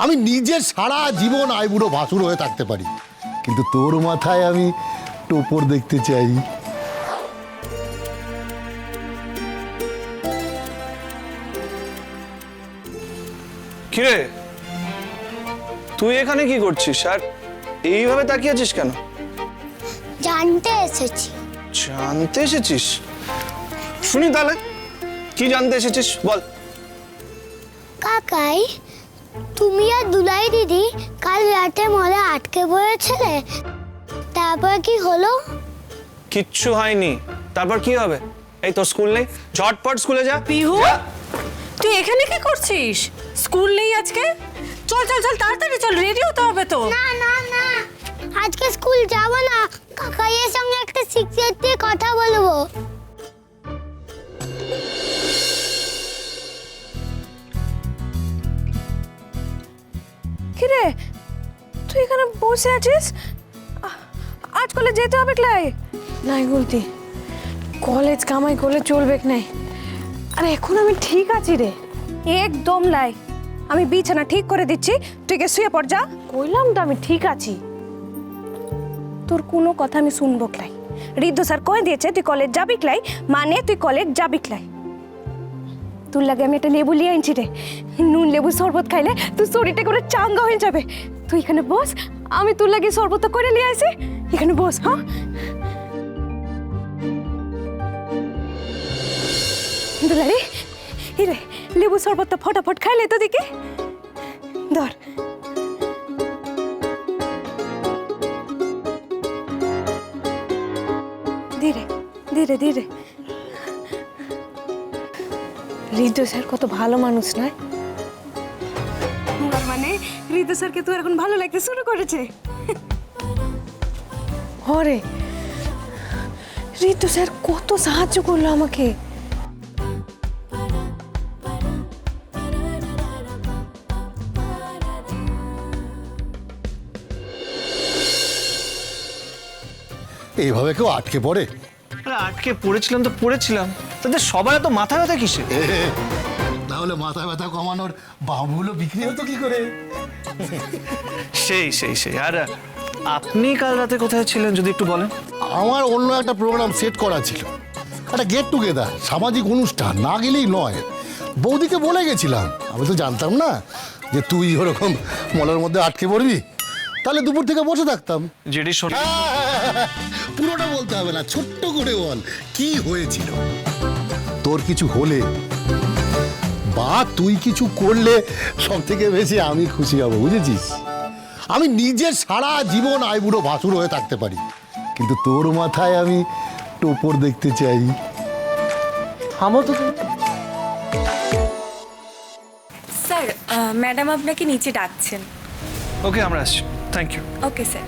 আমি নিজে সারা জীবন আইবুড়ো ভাসুর হয়ে থাকতে পারি, কিন্তু তোর মাথায় আমি টোপর দেখতে চাই। কিরে, তুই এখানে কি করছিস আর এইভাবে তাকিয়ে আছিস কেন? জানতে এসেছি। জানতে এসেছিস? শুনি তাহলে, কি জানতে এসেছিস বল। কাকাই, তুমি আর দুলাই দিদি কাল রাতে মলে আটকে পড়েছিলে, তারপর কি হলো? কিচ্ছু হয়নি, তারপর কি হবে? এই তোর স্কুল নেই, ঝটপট স্কুলে যা। পিহু, তুই এখানে কি করছিস? স্কুল নেই আজকে? চল চল চল, তাড়াতাড়ি চল, রেডি হতে হবে তো। না না না, আজকে স্কুল যাব না। কাকাইয়ের সঙ্গে একটা সিক্রেট দিয়ে কথা বলবো। কিরে, তুই এখানে বসে আছিস? আজ কলেজ যেতে হবে ক্লাই? নাই বলতি, কলেজ কামাই করলে চলবে নাই। আরে এখন আমি ঠিক আছি রে, একদম লাই। আমি বিছানা ঠিক করে দিচ্ছি, তুই কে শুয়ে পড় যা। কইলাম তো আমি ঠিক আছি। তোর কোনো কথা আমি শুনবো ক্লাই। ঋদ্ধ স্যার কয়ে দিয়েছে তুই কলেজ যাবি ক্লাই, মানে তুই কলেজ যাবি ক্লাই। তোর লাগে আমি একটা লেবু লিয়ে আনছি রে, নুন লেবু শরবত খাইলে তুই শরীরটা করে চাঙ্গা হয়ে যাবে। তুই এখানে বস, আমি তোর লাগে শরবতটা করে নিয়ে আসি। এখানে বস। হ্যাঁ দুলারি, হিরে লেবু শরবতটা ফটাফট খাইলে তো দেখি। ধর। ধীরে ধীরে ধীরে। ঋদ্ধ স্যার কত ভালো মানুষ নয়? মানে ঋদ্ধ স্যারকে তো এখন ভালো লাগতে শুরু করেছে। হরে, ঋদ্ধ স্যার কত সাহায্য করলো আমাকে। এইভাবে কেউ আটকে পড়ে? আরে আটকে পড়েছিলাম তো পড়েছিলাম, তাতে সবার এত মাথা ব্যথা কিসে? তাহলে মাথা ব্যথা কমানোর বামগুলো বিক্রি হতো কি করে? সেই সেই সেই। আর আপনি কাল রাতে কোথায় ছিলেন যদি একটু বলেন? আমার অন্য একটা প্রোগ্রাম সেট করা ছিল, একটা গেট টুগেদার, সামাজিক অনুষ্ঠান, না গেলেই নয়। বৌদিকে বলে গেছিলাম, আমি তো জানতাম না যে তুই ওরকম মলের মধ্যে আটকে পড়বি। তাহলে দুপুর থেকে বসে থাকতাম। যেটি শোন, পুরোটা বলতে হবে না, ছোট্ট করে বল কি হয়েছিল। তোর কিছু হলে বা তুই কিছু করলে সব থেকে বেশি আমি খুশি হব, বুঝেছিস? আমি নিজে সারা জীবন আইবুড়ো ভাসুর হয়ে থাকতে পারি, কিন্তু তোর মাথায় আমি টোপর দেখতে চাই। থামো তো। স্যার, ম্যাডাম আপনাকে নিচে ডাকছেন। ওকে, আমরা আসছি। Thank you. Okay sir.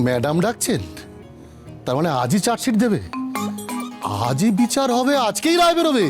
Madam ডাকছেন? তার মানে আজই চার্জশিট দেবে, আজই বিচার হবে, আজকেই রায় বেরোবে।